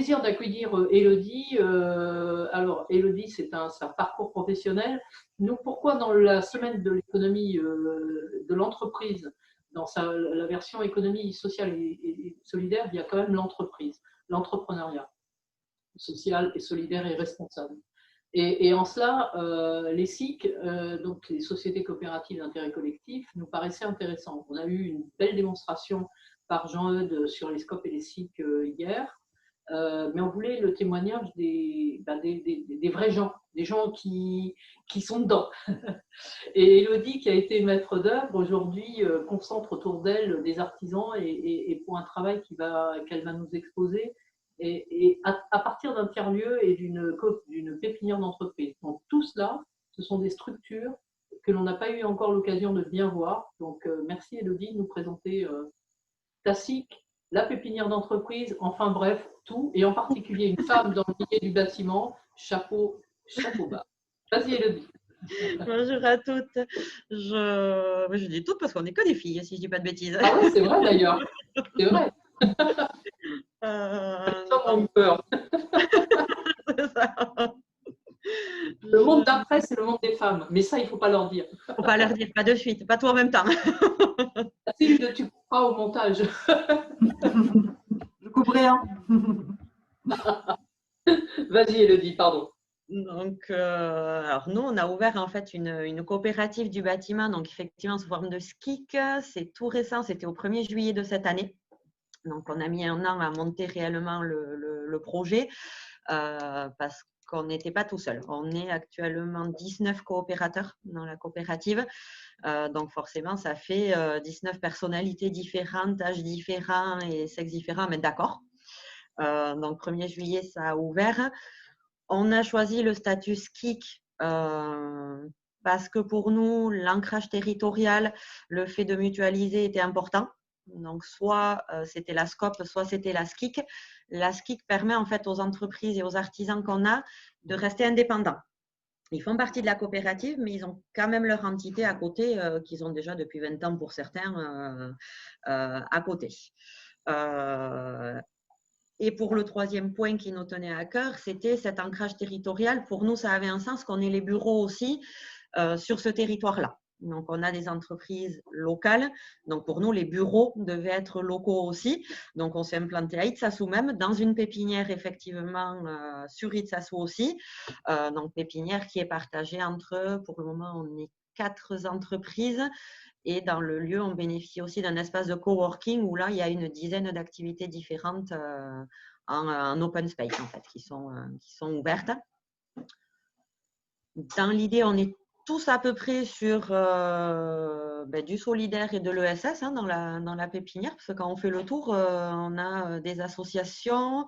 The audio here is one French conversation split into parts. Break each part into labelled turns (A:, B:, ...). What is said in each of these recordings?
A: plaisir d'accueillir Élodie. Alors, Élodie, c'est un parcours professionnel. Nous, pourquoi dans la semaine de l'économie de l'entreprise, dans la version économie sociale et solidaire, il y a quand même l'entreprise, l'entrepreneuriat social et solidaire et responsable. Et en cela, les SIC, donc les sociétés coopératives d'intérêt collectif, nous paraissaient intéressants. On a eu une belle démonstration par Jean-Eudes sur les SCOP et les SIC hier, mais on voulait le témoignage des vrais gens, des gens qui sont dedans. Et Élodie, qui a été maître d'œuvre, aujourd'hui concentre autour d'elle des artisans et pour un travail qu'elle va nous exposer, et à partir d'un tiers-lieu et d'une pépinière d'entreprise. Donc tout cela, ce sont des structures que l'on n'a pas eu encore l'occasion de bien voir. Donc merci Élodie de nous présenter ta SIC, la pépinière d'entreprise, enfin bref, tout, et en particulier une femme dans le milieu du bâtiment, chapeau bas. Vas-y Élodie.
B: Bonjour à toutes. Je dis toutes parce qu'on n'est que des filles, si je ne dis pas de bêtises.
A: Ah oui, c'est vrai d'ailleurs. C'est vrai. Les hommes ont eu peur.
B: C'est ça.
A: Le monde d'après, c'est le monde des femmes. Mais ça, il ne faut pas leur dire.
B: Il ne faut pas leur dire, pas de suite, pas tout en même temps.
A: Si tu couperas au montage.
C: Je coupe rien.
A: Vas-y, Élodie, pardon.
B: Donc, alors nous, on a ouvert en fait une coopérative du bâtiment, donc effectivement sous forme de SKIC. C'est tout récent, c'était au 1er juillet de cette année. Donc, on a mis un an à monter réellement le projet parce qu'on n'était pas tout seul. On est actuellement 19 coopérateurs dans la coopérative. Donc, forcément, ça fait 19 personnalités différentes, âges différents et sexes différents, mais d'accord. Donc, 1er juillet, ça a ouvert. On a choisi le statut SKIC parce que pour nous, l'ancrage territorial, le fait de mutualiser était important. Donc, soit c'était la SCOP, soit c'était la SKIC. La SKIC permet en fait aux entreprises et aux artisans qu'on a de rester indépendants. Ils font partie de la coopérative, mais ils ont quand même leur entité à côté qu'ils ont déjà depuis 20 ans pour certains à côté. Et pour le troisième point qui nous tenait à cœur, c'était cet ancrage territorial. Pour nous, ça avait un sens qu'on ait les bureaux aussi sur ce territoire-là. Donc, on a des entreprises locales. Donc, pour nous, les bureaux devaient être locaux aussi. Donc, on s'est implanté à Itsasou même, dans une pépinière, effectivement, sur Itsasou aussi. Donc, pépinière qui est partagée entre, pour le moment, on est 4 entreprises. Et dans le lieu, on bénéficie aussi d'un espace de coworking où là, il y a une dizaine d'activités différentes en open space, en fait, qui sont ouvertes. Dans l'idée, on est tous à peu près sur du solidaire et de l'ESS dans la pépinière, parce que quand on fait le tour, on a des associations,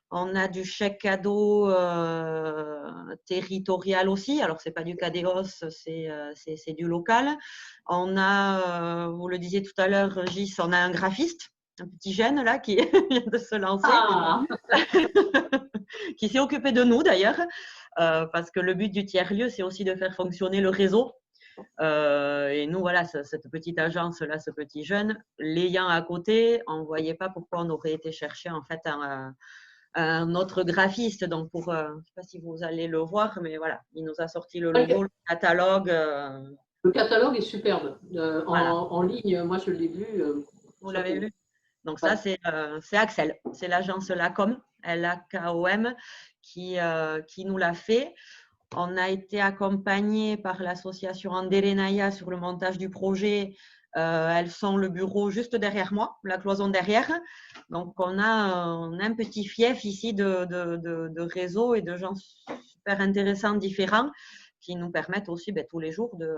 B: on a du chèque cadeau territorial aussi. Alors, ce n'est pas du CADEOS, c'est du local. On a, vous le disiez tout à l'heure, Gis, on a un graphiste, un petit jeune là qui vient de se lancer, qui s'est occupé de nous d'ailleurs, parce que le but du tiers-lieu, c'est aussi de faire fonctionner le réseau. Et nous, voilà, cette petite agence-là, ce petit jeune, l'ayant à côté, on ne voyait pas pourquoi on aurait été chercher en fait un autre graphiste. Donc, je ne sais pas si vous allez le voir, mais voilà, il nous a sorti le logo, le catalogue.
A: Le catalogue est superbe.
B: Voilà.
A: En ligne, moi, je l'ai vu.
B: Vous l'avez vu? Donc, ça, c'est Axel. C'est l'agence Lacom, L-A-K-O-M, qui nous l'a fait. On a été accompagné par l'association Anderenaya sur le montage du projet. Elles sont le bureau juste derrière moi, la cloison derrière. Donc, on a un petit fief ici de réseaux et de gens super intéressants, différents, qui nous permettent aussi tous les jours de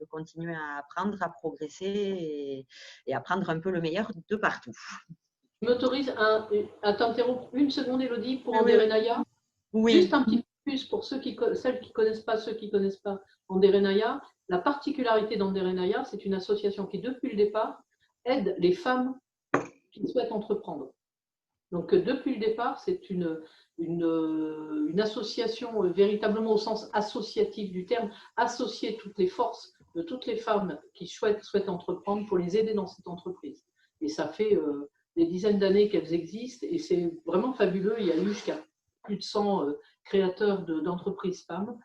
B: continuer à apprendre, à progresser et à prendre un peu le meilleur de partout.
A: Tu m'autorises à t'interrompre une seconde, Élodie, pour Anderenaya?
B: Oui.
A: Juste un petit peu plus pour celles qui ne connaissent pas Anderenaya. La particularité d'Anderenaya, c'est une association qui, depuis le départ, aide les femmes qui souhaitent entreprendre. Donc, depuis le départ, c'est une association véritablement au sens associatif du terme, associer toutes les forces de toutes les femmes qui souhaitent entreprendre pour les aider dans cette entreprise. Et ça fait des dizaines d'années qu'elles existent et c'est vraiment fabuleux. Il y a eu jusqu'à plus de 100 créateurs d'entreprises femmes.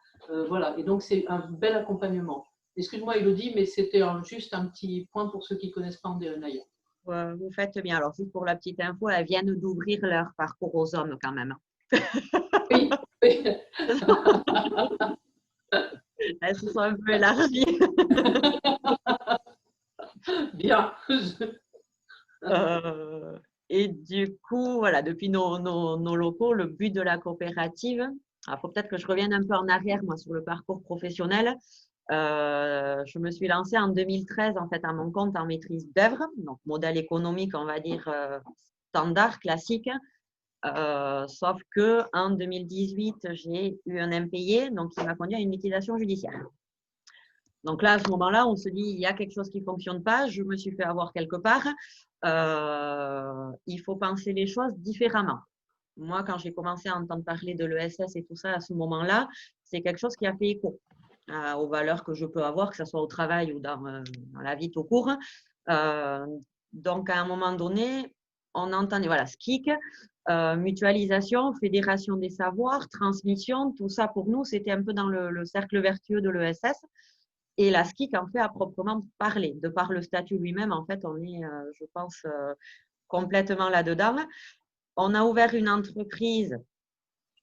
A: Voilà, et donc c'est un bel accompagnement. Excuse-moi Elodie, mais c'était juste un petit point pour ceux qui ne connaissent pas André Naya.
B: Vous faites bien. Alors, juste pour la petite info, elles viennent d'ouvrir leur parcours aux hommes quand même.
A: Oui, oui.
B: Elles se sont un peu élargies.
A: Bien.
B: Et du coup, voilà, depuis nos locaux, le but de la coopérative, il faut peut-être que je revienne un peu en arrière, moi, sur le parcours professionnel. Je me suis lancée en 2013, en fait, à mon compte en maîtrise d'œuvre, donc modèle économique, on va dire, standard, classique. Sauf qu'en 2018, j'ai eu un impayé, donc il m'a conduit à une liquidation judiciaire. Donc là, à ce moment-là, on se dit, il y a quelque chose qui ne fonctionne pas, je me suis fait avoir quelque part, il faut penser les choses différemment. Moi, quand j'ai commencé à entendre parler de l'ESS et tout ça, à ce moment-là, c'est quelque chose qui a fait écho aux valeurs que je peux avoir, que ce soit au travail ou dans la vie tout court. Donc, à un moment donné, on entendait, voilà, SKIC, mutualisation, fédération des savoirs, transmission, tout ça pour nous, c'était un peu dans le cercle vertueux de l'ESS. Et la SKIC en fait à proprement parler. De par le statut lui-même, en fait, on est, je pense, complètement là-dedans. On a ouvert une entreprise,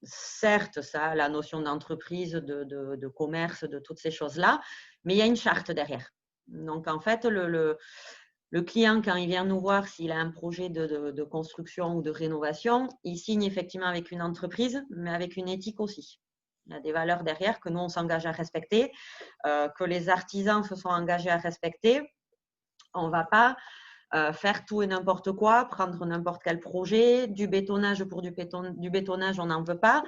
B: certes, ça a la notion d'entreprise, de commerce, de toutes ces choses-là, mais il y a une charte derrière. Donc, en fait, le client, quand il vient nous voir, s'il a un projet de construction ou de rénovation, il signe effectivement avec une entreprise, mais avec une éthique aussi. Il y a des valeurs derrière que nous, on s'engage à respecter, que les artisans se sont engagés à respecter. On ne va pas faire tout et n'importe quoi, prendre n'importe quel projet, du bétonnage pour du bétonnage, on n'en veut pas.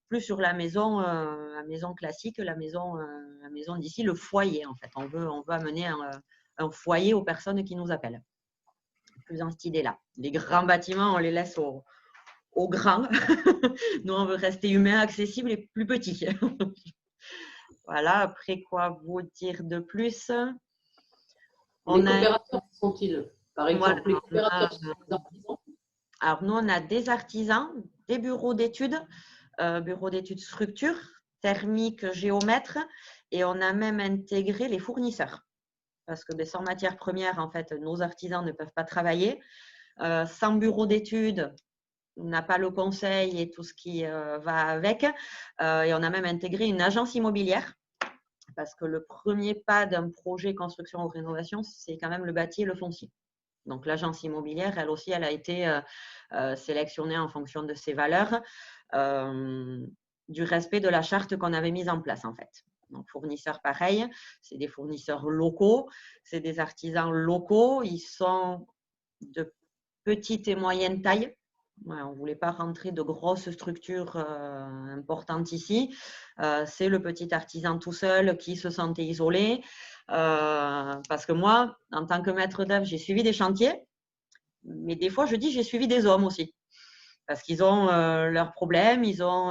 B: Plus sur la maison classique, la maison d'ici, le foyer en fait. On veut amener un foyer aux personnes qui nous appellent. Plus dans cette idée-là. Les grands bâtiments, on les laisse aux grands. Nous, on veut rester humain, accessible et plus petit. Voilà, après quoi vous dire de plus?
A: Les coopérateurs, qui sont-ils? Par exemple,
B: Voilà,
A: les coopérateurs sont des artisans.
B: Alors, nous, on a des artisans, des bureaux d'études structure, thermique, géomètre, et on a même intégré les fournisseurs. Parce que sans matières premières, en fait, nos artisans ne peuvent pas travailler. Sans bureau d'études, on n'a pas le conseil et tout ce qui va avec. Et on a même intégré une agence immobilière. Parce que le premier pas d'un projet construction ou rénovation, c'est quand même le bâti et le foncier. Donc, l'agence immobilière, elle aussi, elle a été sélectionnée en fonction de ses valeurs, du respect de la charte qu'on avait mise en place, en fait. Donc, fournisseurs, pareil, c'est des fournisseurs locaux, c'est des artisans locaux, ils sont de petite et moyenne taille. Ouais, on ne voulait pas rentrer de grosses structures importantes ici. C'est le petit artisan tout seul qui se sentait isolé. Parce que moi, en tant que maître d'œuvre, j'ai suivi des chantiers, mais des fois, je dis j'ai suivi des hommes aussi. Parce qu'ils ont leurs problèmes, ils ont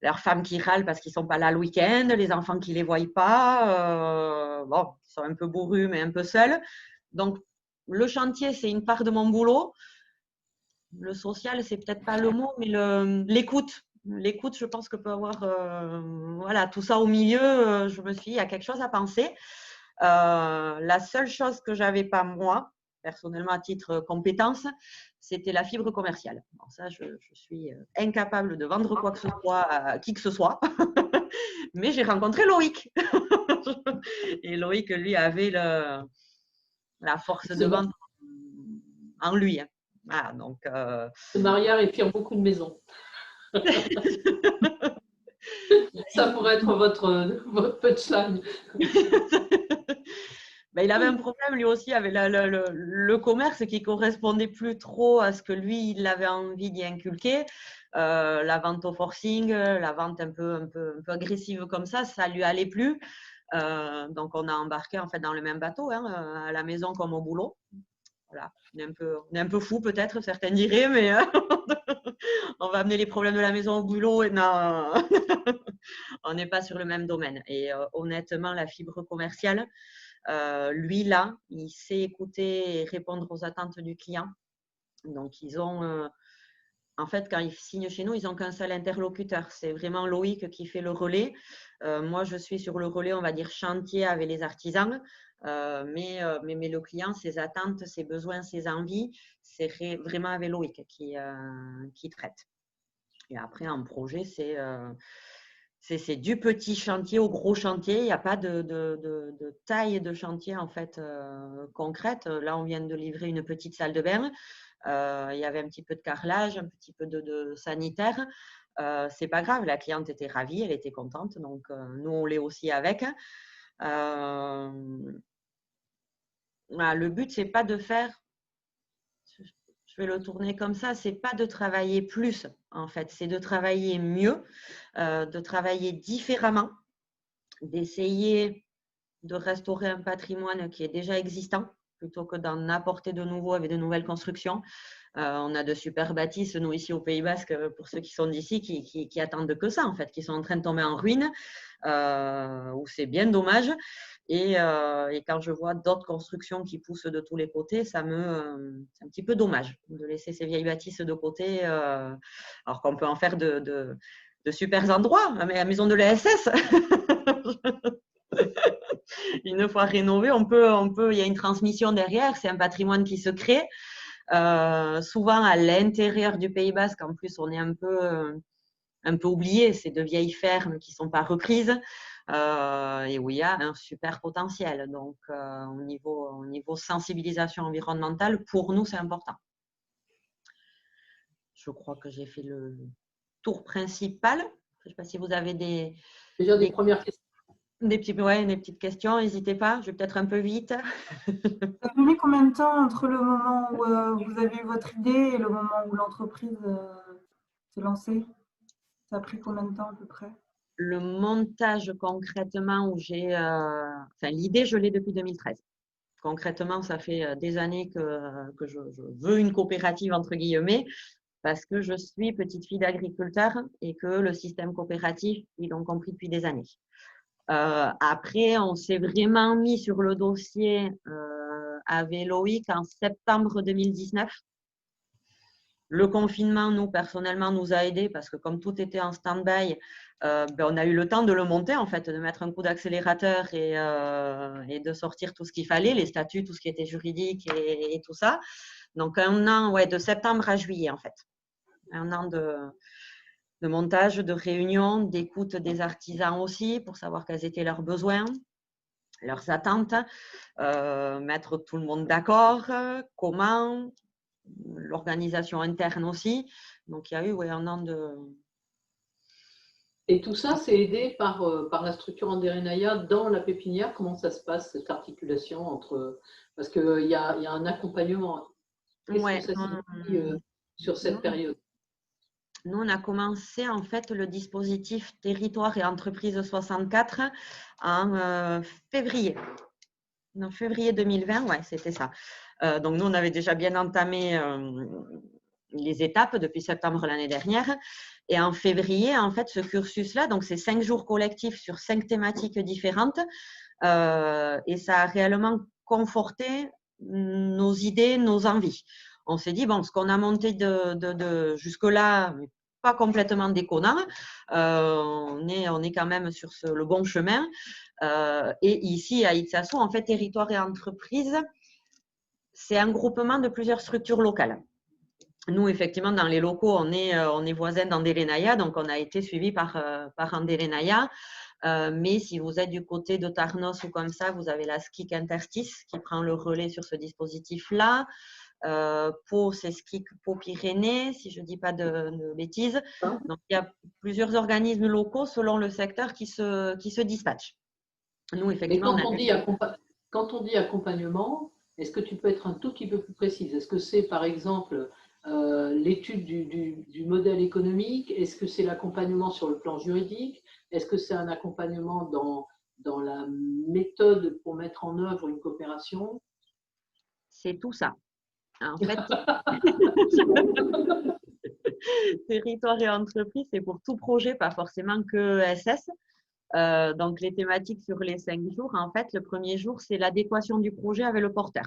B: leurs femmes qui râlent parce qu'ils ne sont pas là le week-end, les enfants qui ne les voient pas, bon, ils sont un peu bourrus, mais un peu seuls. Donc, le chantier, c'est une part de mon boulot. Le social, c'est peut-être pas le mot, mais l'écoute. L'écoute, je pense que peut avoir voilà, tout ça au milieu. Je me suis dit, il y a quelque chose à penser. La seule chose que j'avais pas moi, personnellement à titre compétence, c'était la fibre commerciale. Alors ça, je suis incapable de vendre quoi que ce soit à qui que ce soit. Mais j'ai rencontré Loïc. Et Loïc, lui, avait la force de vente en lui. Ah, donc,
A: Ce mariage respire beaucoup de maisons. Ça pourrait être votre punchline.
B: Ben, il avait un problème lui aussi avec le commerce qui ne correspondait plus trop à ce que lui, il avait envie d'y inculquer. La vente au forcing, la vente un peu agressive comme ça ne lui allait plus. Donc, on a embarqué en fait dans le même bateau, hein, à la maison comme au boulot. Voilà. On est un peu fou peut-être, certains diraient, mais on va amener les problèmes de la maison au boulot. Et non, on n'est pas sur le même domaine. Et honnêtement, la fibre commerciale, Lui, là, il sait écouter et répondre aux attentes du client. Donc, ils ont… en fait, quand ils signent chez nous, ils n'ont qu'un seul interlocuteur. C'est vraiment Loïc qui fait le relais. Moi, je suis sur le relais, on va dire, chantier avec les artisans. Mais le client, ses attentes, ses besoins, ses envies, c'est vraiment avec Loïc qui traite. Et après, en projet, c'est du petit chantier au gros chantier. Il n'y a pas de taille de chantier en fait concrète. Là, on vient de livrer une petite salle de bain. Il y avait un petit peu de carrelage, un petit peu de sanitaire. C'est pas grave, la cliente était ravie, elle était contente. Donc, nous, on l'est aussi avec. Voilà, le but, c'est pas de faire… Je vais le tourner comme ça, c'est pas de travailler plus en fait, c'est de travailler mieux, de travailler différemment, d'essayer de restaurer un patrimoine qui est déjà existant plutôt que d'en apporter de nouveaux avec de nouvelles constructions. On a de super bâtisses, nous ici au Pays Basque, pour ceux qui sont d'ici, qui attendent que ça en fait, qui sont en train de tomber en ruine, où c'est bien dommage. Et quand je vois d'autres constructions qui poussent de tous les côtés, c'est un petit peu dommage de laisser ces vieilles bâtisses de côté, alors qu'on peut en faire de super endroits, la maison de l'ESS. Une fois rénové, il y a une transmission derrière, c'est un patrimoine qui se crée. Souvent à l'intérieur du Pays Basque, en plus, on est un peu oublié, c'est de vieilles fermes qui ne sont pas reprises. Et où il y a un super potentiel. Donc, au niveau sensibilisation environnementale, pour nous, c'est important. Je crois que j'ai fait le tour principal. Je ne sais pas si vous avez des
A: premières questions.
B: Des petites questions, n'hésitez pas. Je vais peut-être un peu vite.
C: Ça a mis combien de temps entre le moment où vous avez eu votre idée et le moment où l'entreprise s'est lancée? Ça a pris combien de temps à peu près?
B: Le montage concrètement où l'idée, je l'ai depuis 2013. Concrètement, ça fait des années que je veux une coopérative entre guillemets parce que je suis petite fille d'agriculteur et que le système coopératif, ils l'ont compris depuis des années. Après, on s'est vraiment mis sur le dossier avec Loïc en septembre 2019. Le confinement, nous, personnellement, nous a aidés parce que comme tout était en stand-by, on a eu le temps de le monter, en fait, de mettre un coup d'accélérateur et de sortir tout ce qu'il fallait, les statuts, tout ce qui était juridique et tout ça. Donc, un an, de septembre à juillet, en fait. Un an de montage, de réunion, d'écoute des artisans aussi pour savoir quels étaient leurs besoins, leurs attentes, mettre tout le monde d'accord, comment, l'organisation interne aussi. Donc, il y a eu un an de…
A: Et tout ça, c'est aidé par la structure Anderenaya dans la pépinière. Comment ça se passe, cette articulation entre… Parce qu'il y a un accompagnement. Qu'est-ce que ça signifie sur cette période?
B: Nous, on a commencé en fait le dispositif Territoire et Entreprise 64 en février. En février 2020, c'était ça. Donc, nous, on avait déjà bien entamé les étapes depuis septembre l'année dernière. Et en février, en fait, ce cursus-là, donc c'est 5 jours collectifs sur 5 thématiques différentes. Et ça a réellement conforté nos idées, nos envies. On s'est dit, ce qu'on a monté de jusque-là, pas complètement déconnant, on est quand même sur le bon chemin. Et ici, à Itsasou, en fait, Territoire et Entreprise, c'est un groupement de plusieurs structures locales. Nous, effectivement, dans les locaux, on est voisins d'Andelenaya, donc on a été suivis par Andelenaya. Mais si vous êtes du côté de Tarnos ou comme ça, vous avez la SKIC Interstice qui prend le relais sur ce dispositif-là. Pau, c'est SKIC Pau-Pyrénées, si je ne dis pas de bêtises. Donc, il y a plusieurs organismes locaux selon le secteur qui se dispatchent. Nous, effectivement,
A: quand on dit accompagnement, est-ce que tu peux être un tout petit peu plus précise? Est-ce que c'est, par exemple, l'étude du modèle économique? Est-ce que c'est l'accompagnement sur le plan juridique? Est-ce que c'est un accompagnement dans la méthode pour mettre en œuvre une coopération?
B: C'est tout ça. En fait, Territoire et Entreprise, c'est pour tout projet, pas forcément que SS. Donc, les thématiques sur les 5 jours, en fait, le premier jour, c'est l'adéquation du projet avec le porteur.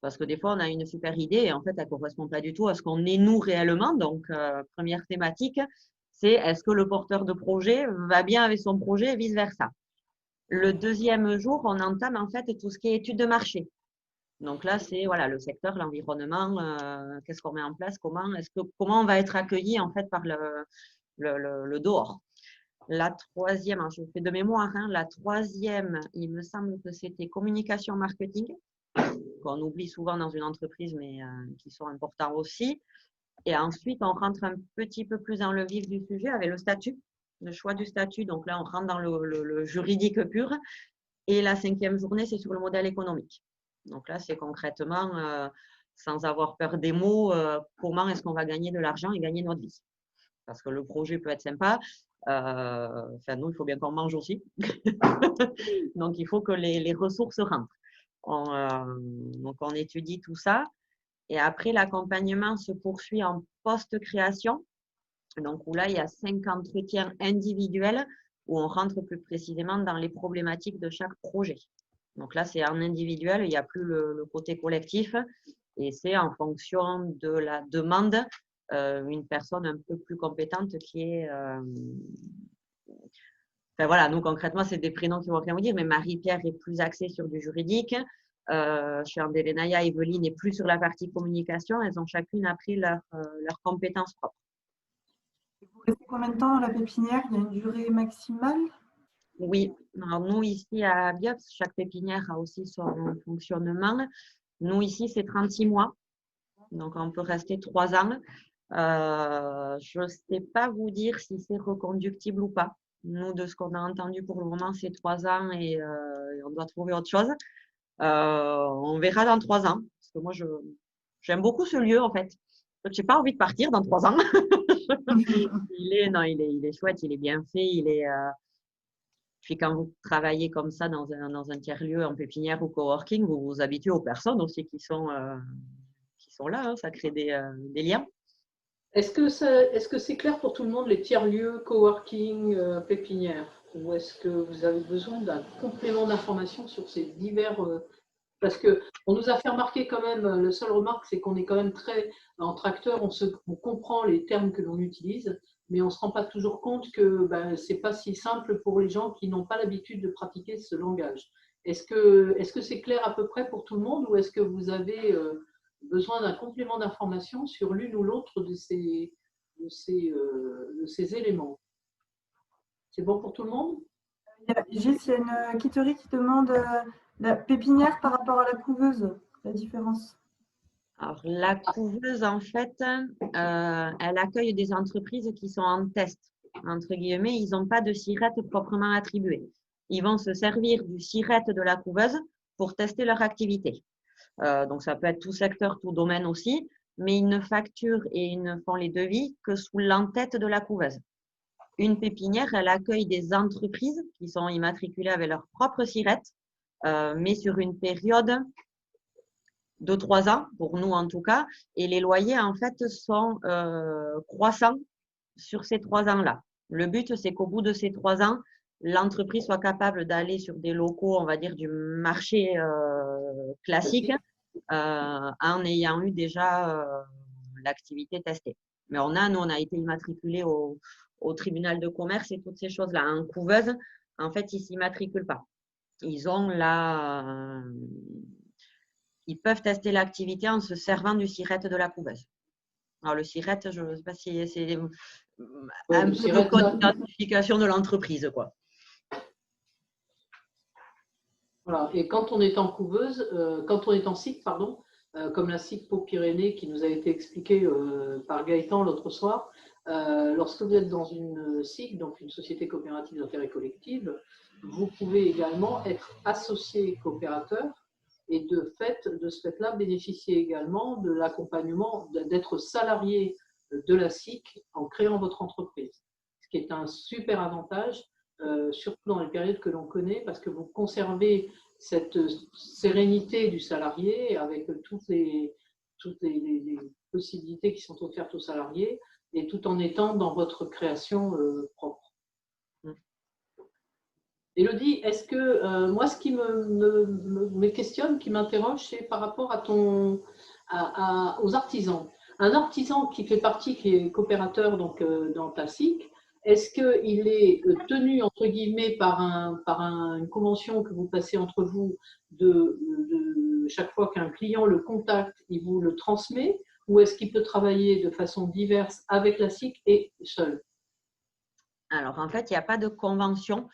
B: Parce que des fois, on a une super idée et en fait, elle ne correspond pas du tout à ce qu'on est nous réellement. Donc, première thématique, c'est est-ce que le porteur de projet va bien avec son projet et vice-versa. Le deuxième jour, on entame en fait tout ce qui est étude de marché. Donc là, c'est voilà, le secteur, l'environnement, qu'est-ce qu'on met en place, comment on va être accueilli en fait par le dehors. La troisième, je fais de mémoire, la troisième, il me semble que c'était communication marketing, qu'on oublie souvent dans une entreprise, mais qui sont importants aussi. Et ensuite, on rentre un petit peu plus dans le vif du sujet avec le statut, le choix du statut. Donc là, on rentre dans le juridique pur. Et la cinquième journée, c'est sur le modèle économique. Donc là, c'est concrètement, sans avoir peur des mots, comment est-ce qu'on va gagner de l'argent et gagner notre vie. Parce que le projet peut être sympa. Nous, il faut bien qu'on mange aussi. Donc, il faut que les ressources rentrent. Donc, on étudie tout ça. Et après, l'accompagnement se poursuit en post-création. Donc, où là, il y a 5 entretiens individuels où on rentre plus précisément dans les problématiques de chaque projet. Donc là, c'est en individuel, il n'y a plus le côté collectif et c'est en fonction de la demande, une personne un peu plus compétente qui est… Enfin voilà, nous concrètement, c'est des prénoms qui vont rien vous dire, mais Marie-Pierre est plus axée sur du juridique. Chez Andelenaya, Evelyne est plus sur la partie communication. Elles ont chacune appris leurs compétences propres.
C: Vous restez combien de temps dans la pépinière? Il y a une durée maximale?
B: Oui, alors nous ici à Biops, chaque pépinière a aussi son fonctionnement. Nous ici, c'est 36 mois, donc on peut rester 3 ans. Je ne sais pas vous dire si c'est reconductible ou pas. Nous, de ce qu'on a entendu pour le moment, c'est 3 ans et on doit trouver autre chose. On verra dans 3 ans, parce que moi, j'aime beaucoup ce lieu en fait. Je n'ai pas envie de partir dans 3 ans. Il est chouette, il est bien fait, Puis quand vous travaillez comme ça dans un tiers-lieu en pépinière ou coworking, vous vous habituez aux personnes aussi qui sont là, ça crée des liens.
A: Est-ce que c'est clair pour tout le monde les tiers-lieux, coworking, pépinière? Ou est-ce que vous avez besoin d'un complément d'information sur ces divers… Parce qu'on nous a fait remarquer quand même, la seule remarque, c'est qu'on est quand même très entre acteurs, on comprend les termes que l'on utilise, mais on ne se rend pas toujours compte que ce n'est pas si simple pour les gens qui n'ont pas l'habitude de pratiquer ce langage. Est-ce que c'est clair à peu près pour tout le monde ou est-ce que vous avez besoin d'un complément d'information sur l'une ou l'autre de ces éléments? C'est bon pour tout le monde?
C: Gilles, il y a une quitterie qui demande la pépinière par rapport à la couveuse, la différence.
B: Alors, la couveuse, en fait, elle accueille des entreprises qui sont en test, entre guillemets. Ils n'ont pas de sirette proprement attribuée. Ils vont se servir du sirette de la couveuse pour tester leur activité. Donc, ça peut être tout secteur, tout domaine aussi, mais ils ne facturent et ils ne font les devis que sous l'entête de la couveuse. Une pépinière, elle accueille des entreprises qui sont immatriculées avec leur propre sirette, mais sur une période de 3 ans, pour nous en tout cas, et les loyers en fait sont croissants sur ces 3 ans-là. Le but, c'est qu'au bout de ces 3 ans, l'entreprise soit capable d'aller sur des locaux, on va dire, du marché classique, en ayant eu déjà l'activité testée. Mais nous, on a été immatriculés au tribunal de commerce et toutes ces choses-là. En couveuse, en fait, ils ne s'immatriculent pas. Ils peuvent tester l'activité en se servant du sirette de la couveuse. Alors, le sirette, je ne sais pas si c'est un peu le code d'identification de l'entreprise, quoi.
A: Voilà. Et quand on est en couveuse, quand on est en SIC, pardon, comme la SIC Pau-Pyrénées qui nous a été expliquée par Gaëtan l'autre soir, lorsque vous êtes dans une SIC, donc une société coopérative d'intérêt collectif, vous pouvez également être associé coopérateur et de ce fait-là, bénéficier également de l'accompagnement, d'être salarié de la SIC en créant votre entreprise, ce qui est un super avantage. Surtout dans les périodes que l'on connaît, parce que vous conservez cette sérénité du salarié avec toutes les possibilités qui sont offertes aux salariés et tout en étant dans votre création propre. Élodie, est-ce que moi, ce qui me questionne, qui m'interroge, c'est par rapport à aux artisans. Un artisan qui fait partie, qui est coopérateur donc, dans ta SIC, est-ce qu'il est tenu, entre guillemets, par une convention que vous passez entre vous de chaque fois qu'un client le contacte, il vous le transmet, ou est-ce qu'il peut travailler de façon diverse avec la SIC et seul?
B: Alors, en fait, il n'y a pas de convention.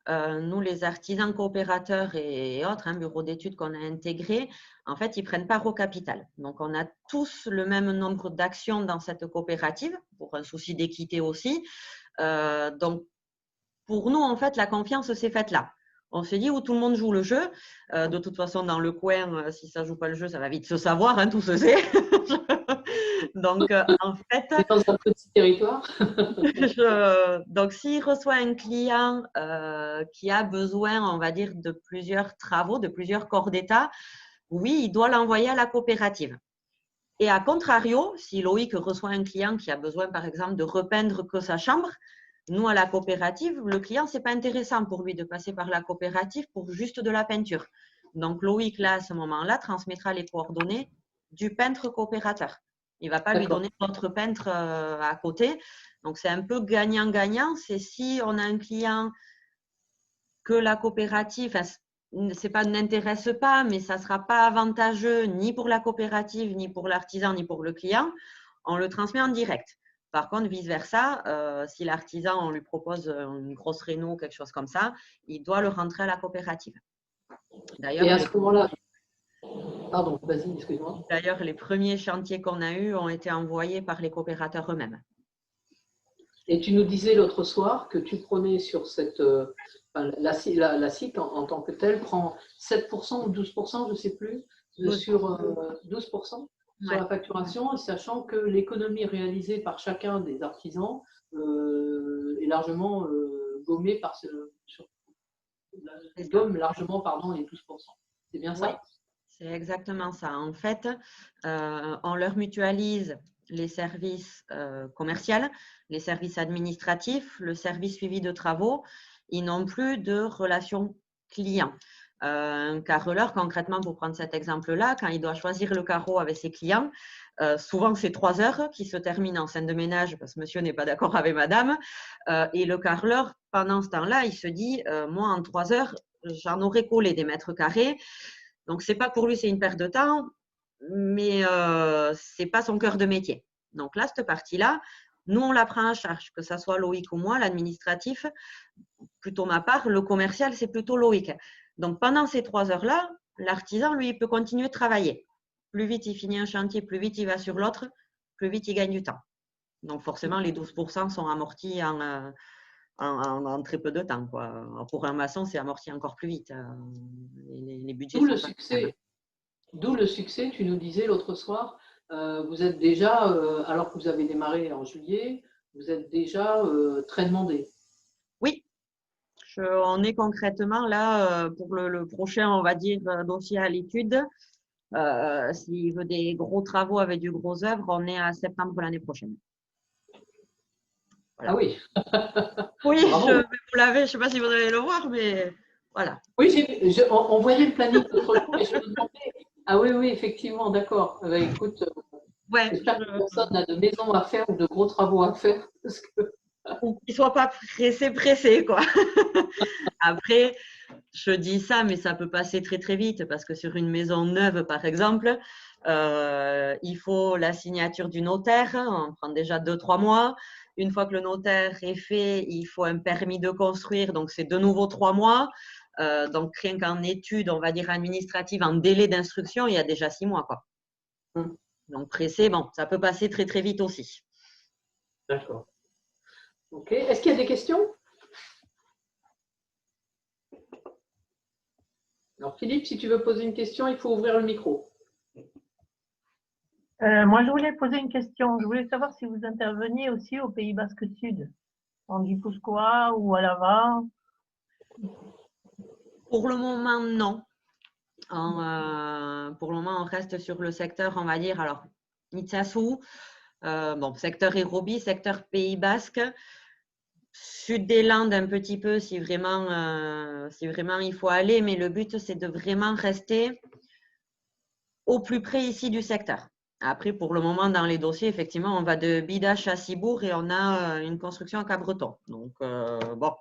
B: Nous, les artisans coopérateurs et autres, bureaux d'études qu'on a intégrés, en fait, ils prennent part au capital. Donc, on a tous le même nombre d'actions dans cette coopérative, pour un souci d'équité aussi. Donc, pour nous, en fait, la confiance s'est faite là. On s'est dit où tout le monde joue le jeu. De toute façon, dans le coin, si ça ne joue pas le jeu, ça va vite se savoir, tout se sait. Donc, en fait…
A: C'est dans un petit territoire.
B: Donc, s'il reçoit un client qui a besoin, on va dire, de plusieurs travaux, de plusieurs corps d'État, oui, il doit l'envoyer à la coopérative. Et à contrario, si Loïc reçoit un client qui a besoin, par exemple, de repeindre que sa chambre, nous, à la coopérative, le client, ce n'est pas intéressant pour lui de passer par la coopérative pour juste de la peinture. Donc, Loïc, là, à ce moment-là, transmettra les coordonnées du peintre coopérateur. Il ne va pas lui donner d'autres peintres à côté. Donc, c'est un peu gagnant-gagnant. C'est si on a un client que la coopérative, c'est pas n'intéresse pas, mais ça ne sera pas avantageux ni pour la coopérative, ni pour l'artisan, ni pour le client, on le transmet en direct. Par contre, vice-versa, si l'artisan, on lui propose une grosse réno, quelque chose comme ça, il doit le rentrer à la coopérative.
A: Et à ce moment-là, pardon, vas-y, excuse-moi.
B: D'ailleurs, les premiers chantiers qu'on a eus ont été envoyés par les coopérateurs eux-mêmes.
A: Et tu nous disais l'autre soir que tu prenais sur cette… la SIC en tant que telle prend 7% ou 12%, je ne sais plus, 12%. Sur 12% sur la facturation, sachant que l'économie réalisée par chacun des artisans est largement gommée par gomme largement les 12%. C'est bien ça?
B: Oui, c'est exactement ça. En fait, on leur mutualise les services commerciaux, les services administratifs, le service suivi de travaux. Ils n'ont plus de relation client. Un carreleur, concrètement, pour prendre cet exemple-là, quand il doit choisir le carreau avec ses clients, souvent c'est 3 heures qui se terminent en scène de ménage parce que monsieur n'est pas d'accord avec madame. Et le carreleur, pendant ce temps-là, il se dit, moi, en 3 heures, j'en aurais collé des mètres carrés. Donc, ce n'est pas pour lui, c'est une perte de temps, mais ce n'est pas son cœur de métier. Donc là, cette partie-là, nous, on la prend en charge, que ce soit Loïc ou moi, l'administratif, plutôt ma part, le commercial, c'est plutôt Loïc. Donc, pendant ces 3 heures-là, l'artisan, lui, il peut continuer de travailler. Plus vite il finit un chantier, plus vite il va sur l'autre, plus vite il gagne du temps. Donc, forcément, les 12% sont amortis en très peu de temps, quoi. Pour un maçon, c'est amorti encore plus vite. Les budgets
A: D'où le succès, tu nous disais l'autre soir, vous êtes déjà, alors que vous avez démarré en juillet, vous êtes déjà très demandé.
B: Oui, on est concrètement là pour le prochain, on va dire, dossier à l'étude. S'il veut des gros travaux avec du gros œuvre, on est à septembre l'année prochaine.
A: Voilà. Ah oui.
B: Oui, je vais vous laver, je ne sais pas si vous allez le voir, mais voilà.
A: Oui, on voyait le planning l'autre jour et je me demandais. Ah oui, effectivement, d'accord. Écoute, j'espère que personne n'a de maison à faire ou de gros travaux à faire. Parce que…
B: Ou qu'ils ne soient pas pressés, quoi. Après, je dis ça, mais ça peut passer très, très vite parce que sur une maison neuve, par exemple, il faut la signature du notaire. On prend déjà 2-3 mois. Une fois que le notaire est fait, il faut un permis de construire. Donc, c'est de nouveau 3 mois. Donc, rien qu'en études, on va dire administratives, en délai d'instruction, il y a déjà 6 mois, quoi. Donc, pressé, bon, ça peut passer très, très vite aussi.
A: D'accord. OK. Est-ce qu'il y a des questions? Alors, Philippe, si tu veux poser une question, il faut ouvrir le micro.
D: Moi, je voulais poser une question. Je voulais savoir si vous interveniez aussi au Pays Basque Sud, en Guipuscoa ou à Lava.
B: Pour le moment, non. Pour le moment, on reste sur le secteur, on va dire, alors, Itzazu, secteur Aérobie, secteur Pays Basque. Sud des Landes un petit peu si vraiment il faut aller, mais le but c'est de vraiment rester au plus près ici du secteur. Après, pour le moment, dans les dossiers, effectivement, on va de Bidache à Cibourg et on a une construction à Cabreton. Donc, bon.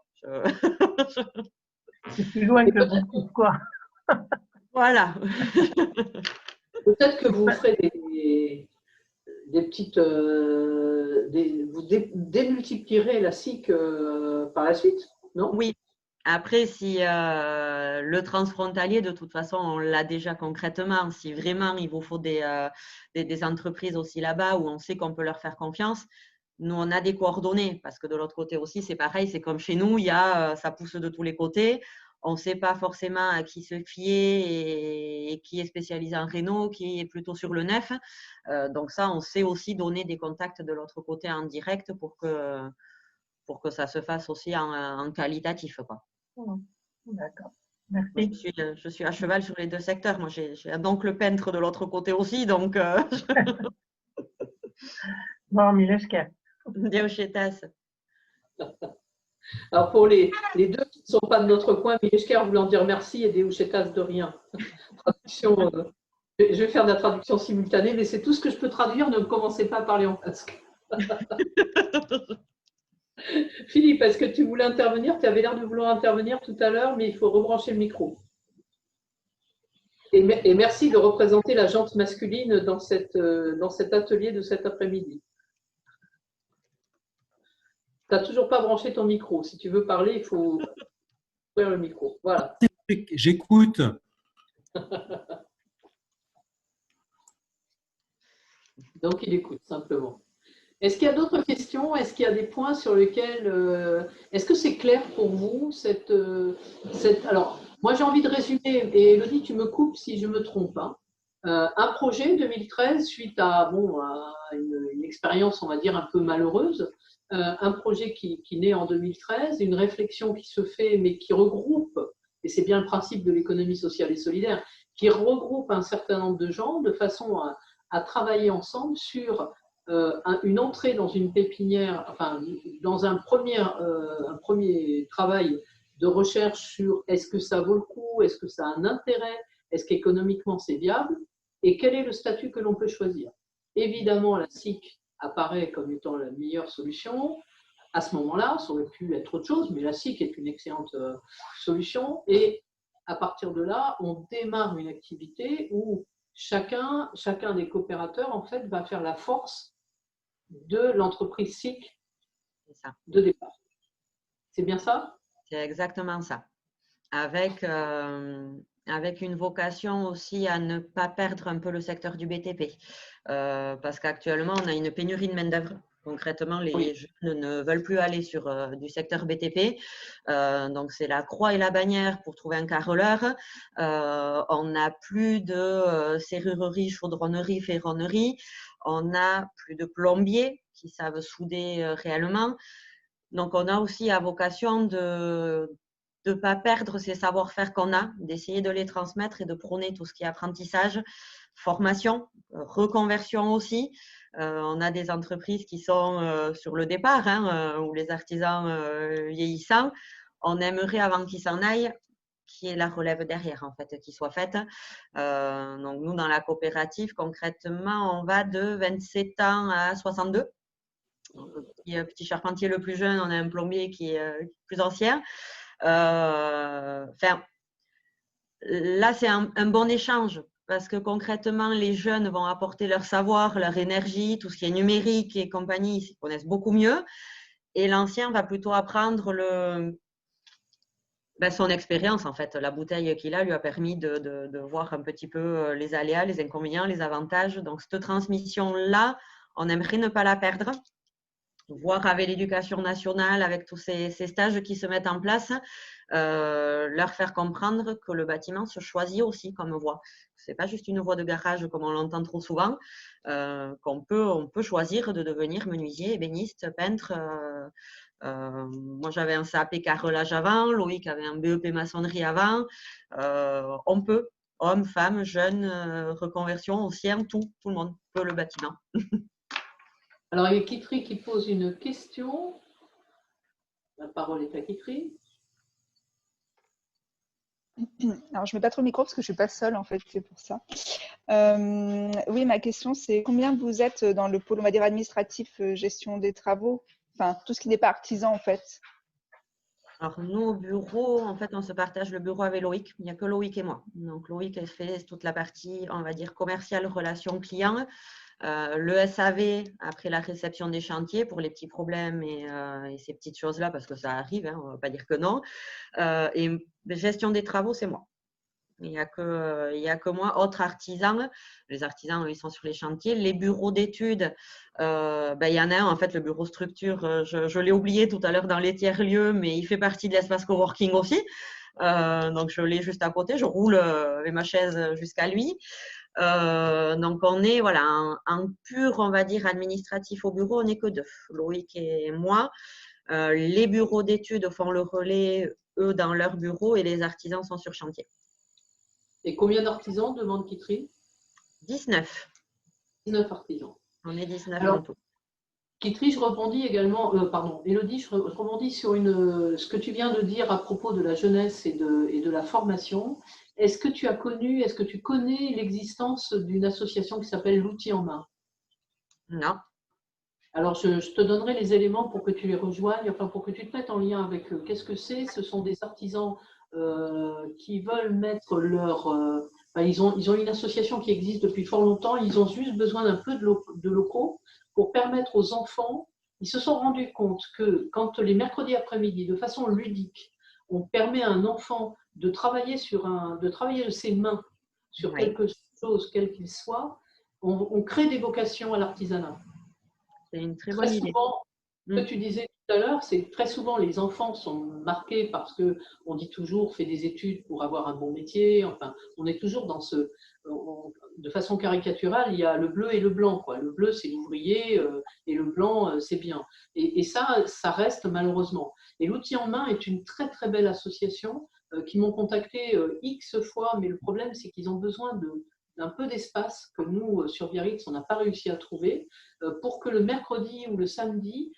D: C'est plus loin que le Bouscois.
B: Voilà.
A: Peut-être que vous ferez des petites. Vous démultiplierez la SIC par la suite, non?
B: Oui. Après, si le transfrontalier, de toute façon, on l'a déjà concrètement. Si vraiment il vous faut des entreprises aussi là-bas où on sait qu'on peut leur faire confiance, nous, on a des coordonnées parce que de l'autre côté aussi, c'est pareil. C'est comme chez nous, ça pousse de tous les côtés. On ne sait pas forcément à qui se fier et qui est spécialisé en réno, qui est plutôt sur le neuf. Donc ça, on sait aussi donner des contacts de l'autre côté en direct pour que ça se fasse aussi en qualitatif, quoi.
D: D'accord. Merci.
B: Je suis à cheval sur les deux secteurs. Moi, j'ai un oncle peintre de l'autre côté aussi, donc
D: Bon, Mileshka.
B: Diauchetas.
A: Alors pour les deux qui ne sont pas de notre coin, Mileshka voulant dire merci et Deouchetas de rien. Traduction, je vais faire de la traduction simultanée, mais c'est tout ce que je peux traduire. Ne commencez pas à parler en basque. Philippe, est-ce que tu voulais intervenir? Tu avais l'air de vouloir intervenir tout à l'heure, mais il faut rebrancher le micro. Et merci de représenter la jante masculine dans cet atelier de cet après-midi. Tu n'as toujours pas branché ton micro. Si tu veux parler, il faut ouvrir le micro. Voilà.
E: J'écoute.
A: Donc, il écoute simplement. Est-ce qu'il y a d'autres questions? Est-ce qu'il y a des points sur lesquels… est-ce que c'est clair pour vous Alors, moi, j'ai envie de résumer, et Elodie, tu me coupes si je me trompe. Hein. Un projet 2013, suite à une expérience, on va dire, un peu malheureuse, un projet qui naît en 2013, une réflexion qui se fait, mais qui regroupe, et c'est bien le principe de l'économie sociale et solidaire, qui regroupe un certain nombre de gens de façon à travailler ensemble sur une entrée dans une pépinière, enfin, dans un premier travail de recherche sur est-ce que ça vaut le coup, est-ce que ça a un intérêt, est-ce qu'économiquement c'est viable, et quel est le statut que l'on peut choisir. Évidemment, la SIC apparaît comme étant la meilleure solution. À ce moment-là, ça aurait pu être autre chose, mais la SIC est une excellente solution. Et à partir de là, on démarre une activité où chacun des coopérateurs, en fait, va faire la force de l'entreprise SIC de départ. C'est bien ça?
B: C'est exactement ça. Avec une vocation aussi à ne pas perdre un peu le secteur du BTP. Parce qu'actuellement, on a une pénurie de main-d'œuvre. Concrètement, les jeunes ne veulent plus aller sur du secteur BTP. Donc, c'est la croix et la bannière pour trouver un carreleur. On n'a plus de serrurerie, chaudronnerie, ferronnerie. On n'a plus de plombiers qui savent souder réellement. Donc, on a aussi à vocation de ne pas perdre ces savoir-faire qu'on a, d'essayer de les transmettre et de prôner tout ce qui est apprentissage, formation, reconversion aussi. On a des entreprises qui sont sur le départ, ou les artisans vieillissants. On aimerait, avant qu'ils s'en aillent, qu'il y ait la relève derrière, en fait, qui soit faite. Donc, nous, dans la coopérative, concrètement, on va de 27 ans à 62. Petit charpentier le plus jeune, on a un plombier qui est plus ancien. Là, c'est un bon échange parce que concrètement, les jeunes vont apporter leur savoir, leur énergie, tout ce qui est numérique et compagnie, ils connaissent beaucoup mieux. Et l'ancien va plutôt apprendre son expérience, en fait. La bouteille qu'il a lui a permis de voir un petit peu les aléas, les inconvénients, les avantages. Donc, cette transmission-là, on aimerait ne pas la perdre. Voir avec l'éducation nationale, avec tous ces stages qui se mettent en place, leur faire comprendre que le bâtiment se choisit aussi comme voie. Ce n'est pas juste une voie de garage comme on l'entend trop souvent, on peut choisir de devenir menuisier, ébéniste, peintre. Moi, j'avais un CAP carrelage avant, Loïc avait un BEP maçonnerie avant. On peut, hommes, femmes, jeunes, reconversion, anciens, tout le monde peut le bâtiment.
A: Alors, il y a Kitri qui pose une question. La parole est à Kitri.
E: Alors, je ne mets pas trop le micro parce que je ne suis pas seule, en fait, c'est pour ça. Oui, ma question, c'est combien vous êtes dans le pôle, on va dire, administratif, gestion des travaux, enfin, tout ce qui n'est pas artisan, en fait.
B: Alors, nous, au bureau, en fait, on se partage le bureau avec Loïc. Il n'y a que Loïc et moi. Donc, Loïc, elle fait toute la partie, on va dire, commerciale, relation client. Le SAV, après la réception des chantiers, pour les petits problèmes et ces petites choses-là, parce que ça arrive, hein, on ne va pas dire que non. Et gestion des travaux, c'est moi. Il n'y a que moi, autres artisans. Les artisans, ils sont sur les chantiers. Les bureaux d'études, il y en a un, en fait, le bureau structure, je l'ai oublié tout à l'heure dans les tiers-lieux, mais il fait partie de l'espace coworking aussi. Donc, je l'ai juste à côté. Je roule avec ma chaise jusqu'à lui. Donc, on est voilà, en pur, on va dire, administratif au bureau, on n'est que deux, Loïc et moi. Les bureaux d'études font le relais, eux, dans leur bureau, et les artisans sont sur chantier.
A: Et combien d'artisans demande Kitri?
B: 19.
A: 19 artisans.
B: On est 19
A: Alors,
B: en tout.
A: Kitri, je rebondis également, Élodie, je rebondis sur ce que tu viens de dire à propos de la jeunesse et de la formation. Est-ce que tu connais l'existence d'une association qui s'appelle l'Outil en main?
B: Non.
A: Alors, je te donnerai les éléments pour que tu les rejoignes, enfin pour que tu te mettes en lien avec eux. Qu'est-ce que c'est? Ce sont des artisans qui veulent mettre ils ont une association qui existe depuis fort longtemps. Ils ont juste besoin d'un peu de locaux pour permettre aux enfants. Ils se sont rendus compte que quand les mercredis après-midi, de façon ludique, on permet à un enfant de travailler de ses mains sur quelque chose, quel qu'il soit, on crée des vocations à l'artisanat.
B: C'est une très bonne idée.
A: Souvent, ce que tu disais tout à l'heure, c'est que très souvent les enfants sont marqués parce que on dit toujours fais des études pour avoir un bon métier. Enfin, on est toujours dans de façon caricaturale, il y a le bleu et le blanc, quoi. Le bleu c'est l'ouvrier et le blanc c'est bien. Et ça reste malheureusement. Et l'Outil en main est une très très belle association qui m'ont contacté X fois, mais le problème c'est qu'ils ont besoin d'un peu d'espace que nous, sur Biarritz, on n'a pas réussi à trouver, pour que le mercredi ou le samedi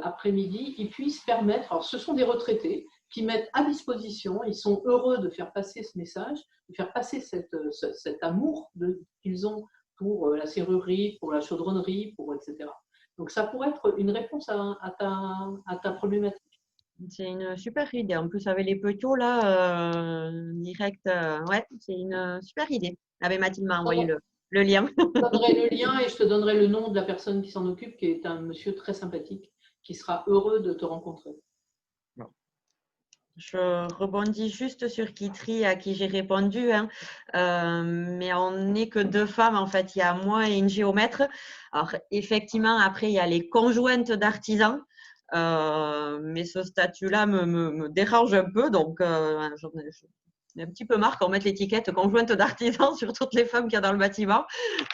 A: après-midi, ils puissent permettre, alors ce sont des retraités qui mettent à disposition, ils sont heureux de faire passer ce message, de faire passer cet amour qu'ils ont pour la serrurerie, pour la chaudronnerie, etc. Donc ça pourrait être une réponse à ta problématique.
B: C'est une super idée. En plus, avec les petits là, direct, ouais, c'est une super idée. Avec Mathilde m'a envoyé le lien.
A: Je te donnerai le lien et je te donnerai le nom de la personne qui s'en occupe, qui est un monsieur très sympathique, qui sera heureux de te rencontrer.
B: Bon. Je rebondis juste sur Kitri à qui j'ai répondu, hein. Mais on n'est que deux femmes, en fait. Il y a moi et une géomètre. Alors, effectivement, après, il y a les conjointes d'artisans. Mais ce statut-là me dérange un peu, donc j'en ai un petit peu marre qu'on mette l'étiquette conjointe d'artisans sur toutes les femmes qu'il y a dans le bâtiment.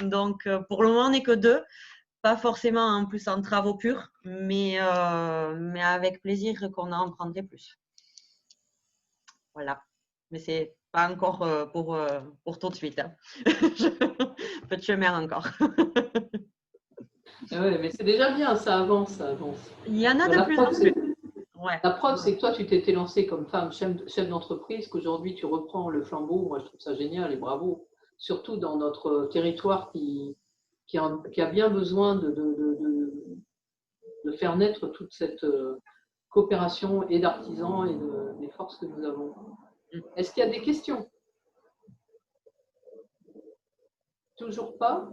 B: Donc, pour le moment, on n'est que deux. Pas forcément en plus en travaux purs, mais avec plaisir qu'on en prendrait plus. Voilà. Mais ce n'est pas encore pour tout de suite. Hein. Un peu de chemin encore.
A: Oui, mais c'est déjà bien, ça avance, ça avance.
B: Il y en a de plus en plus.
A: Ouais. La preuve, c'est que toi, tu t'étais lancée comme femme chef d'entreprise, qu'aujourd'hui, tu reprends le flambeau. Moi, je trouve ça génial et bravo. Surtout dans notre territoire qui a bien besoin de faire naître toute cette coopération et d'artisans et des forces que nous avons. Est-ce qu'il y a des questions? Toujours pas?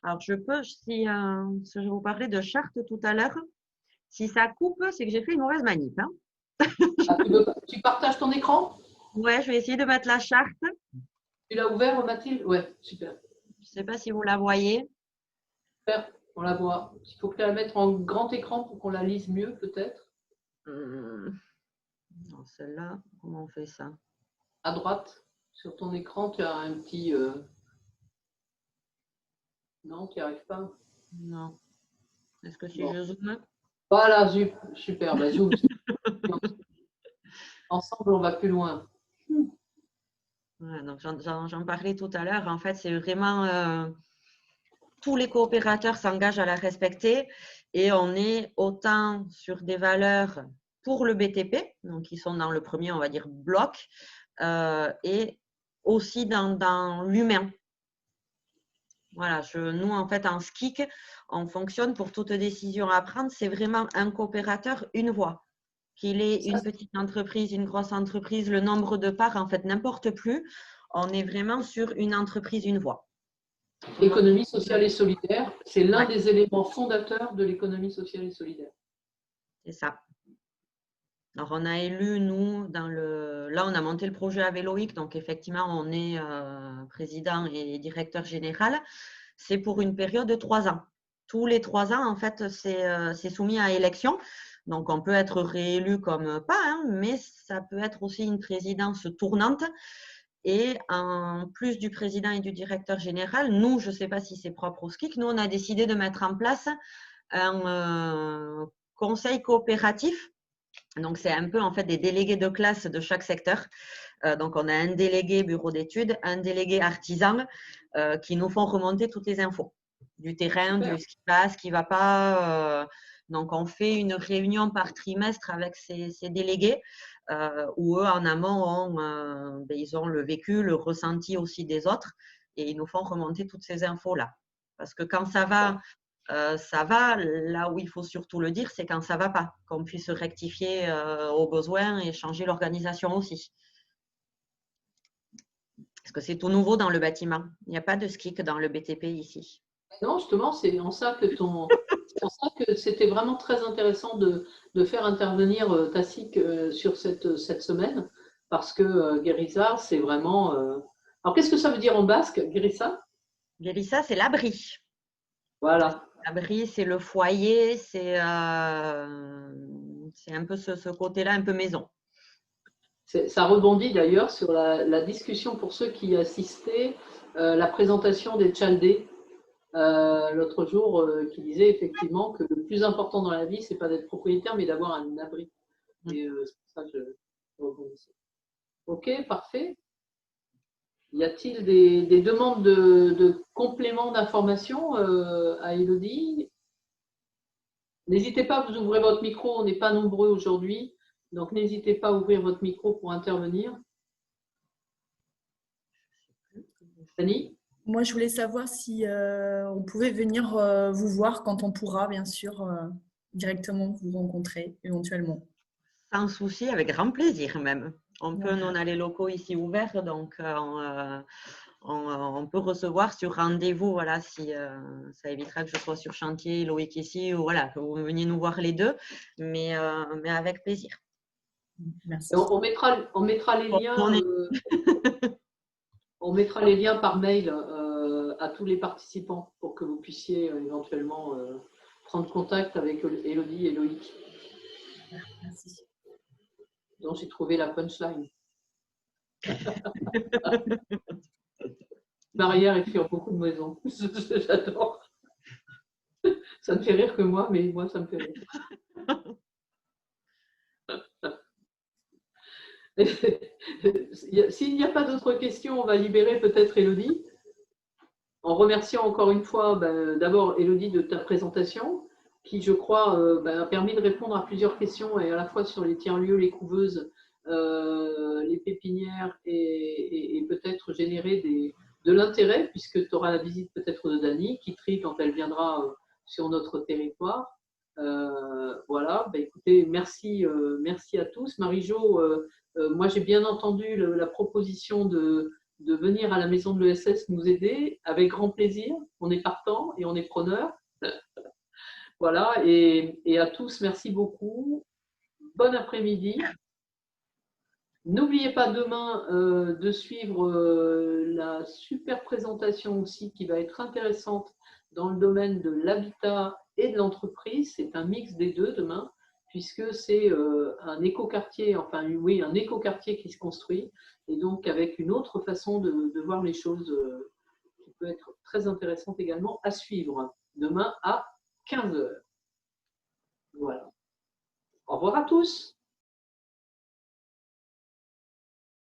B: Alors, si je vous parlais de charte tout à l'heure, si ça coupe, c'est que j'ai fait une mauvaise manip. Hein.
A: Tu partages ton écran?
B: Ouais, je vais essayer de mettre la charte.
A: Tu l'as ouvert, Mathilde? Ouais, super.
B: Je ne sais pas si vous la voyez.
A: Super, on la voit. Il faut que tu la mettes en grand écran pour qu'on la lise mieux, peut-être.
B: Non, celle-là, comment on fait ça?
A: À droite, sur ton écran, tu as un petit… Non, tu n'y arrives pas?
B: Non. Est-ce que si je zoome?
A: Voilà, super, bah, zoom. Ensemble, on va plus loin.
B: Ouais, donc j'en parlais tout à l'heure. En fait, c'est vraiment tous les coopérateurs s'engagent à la respecter et on est autant sur des valeurs pour le BTP, donc qui sont dans le premier, on va dire, bloc, et aussi dans l'humain. Voilà, nous, en fait, en SKIC, on fonctionne pour toute décision à prendre. C'est vraiment un coopérateur, une voix. Qu'il ait une petite entreprise, une grosse entreprise, le nombre de parts, en fait, n'importe plus. On est vraiment sur une entreprise, une voix.
A: L'économie sociale et solidaire, c'est l'un des éléments fondateurs de l'économie sociale et solidaire.
B: C'est ça. Alors, on a élu, nous, là, on a monté le projet avec Loïc, donc effectivement, on est président et directeur général. C'est pour une période de 3 ans. Tous les 3 ans, en fait, c'est soumis à élection. Donc, on peut être réélu comme pas, hein, mais ça peut être aussi une présidence tournante. Et en plus du président et du directeur général, nous, je ne sais pas si c'est propre au SKIC, nous, on a décidé de mettre en place un conseil coopératif. Donc, c'est un peu en fait des délégués de classe de chaque secteur. Donc, on a un délégué bureau d'études, un délégué artisan qui nous font remonter toutes les infos du terrain, de ce qui va, ce qui ne va pas. Donc, on fait une réunion par trimestre avec ces délégués où eux, en amont, ils ont le vécu, le ressenti aussi des autres et ils nous font remonter toutes ces infos-là. Parce que quand ça va, là où il faut surtout le dire, c'est quand ça ne va pas, qu'on puisse rectifier aux besoins et changer l'organisation aussi. Parce que c'est tout nouveau dans le bâtiment. Il n'y a pas de SKIC dans le BTP ici.
A: Non, justement, c'est en ça que c'était vraiment très intéressant de faire intervenir ta SIC sur cette semaine, parce que Guérissa, c'est vraiment… Alors, qu'est-ce que ça veut dire en basque, Guérissa?
B: Guérissa, c'est l'abri.
A: Voilà.
B: L'abri, c'est le foyer, c'est un peu ce côté-là, un peu maison.
A: Ça rebondit d'ailleurs sur la discussion pour ceux qui assistaient, la présentation des Tchaldés l'autre jour, qui disait effectivement que le plus important dans la vie, c'est pas d'être propriétaire, mais d'avoir un abri. Et c'est pour ça que je rebondissais. Ok, parfait. Y a-t-il des demandes de compléments d'information à Élodie? N'hésitez pas, vous ouvrez votre micro, on n'est pas nombreux aujourd'hui, donc n'hésitez pas à ouvrir votre micro pour intervenir. Fanny?
F: Moi, je voulais savoir si on pouvait venir vous voir quand on pourra, bien sûr, directement vous rencontrer éventuellement.
B: Sans souci, avec grand plaisir même. On peut, nous, on a les locaux ici ouverts, donc on peut recevoir sur rendez-vous, voilà, si ça évitera que je sois sur chantier, Loïc ici, ou voilà, que vous veniez nous voir les deux, mais avec plaisir.
F: Merci.
A: On mettra les liens. On mettra les liens par mail à tous les participants pour que vous puissiez éventuellement prendre contact avec Élodie et Loïc.
F: Merci.
A: Donc, j'ai trouvé la punchline. Barrière écrire beaucoup de maisons. J'adore. Ça ne fait rire que moi, mais moi, ça me fait rire. S'il n'y a pas d'autres questions, on va libérer peut-être Élodie. En remerciant encore une fois d'abord Élodie de ta présentation, qui je crois a permis de répondre à plusieurs questions, et à la fois sur les tiers-lieux, les couveuses, les pépinières, et peut-être générer de l'intérêt, puisque tu auras la visite peut-être de Dani, qui trie quand elle viendra sur notre territoire. Voilà, écoutez, merci à tous. Marie-Jo, moi j'ai bien entendu la proposition de venir à la maison de l'ESS nous aider, avec grand plaisir. On est partant et on est preneur. Voilà, et à tous, merci beaucoup. Bon après-midi. N'oubliez pas demain de suivre la super présentation aussi qui va être intéressante dans le domaine de l'habitat et de l'entreprise. C'est un mix des deux demain, puisque c'est un écoquartier, enfin oui, un écoquartier qui se construit, et donc avec une autre façon de voir les choses qui peut être très intéressante également à suivre demain à 15 h. Voilà. Au revoir à tous.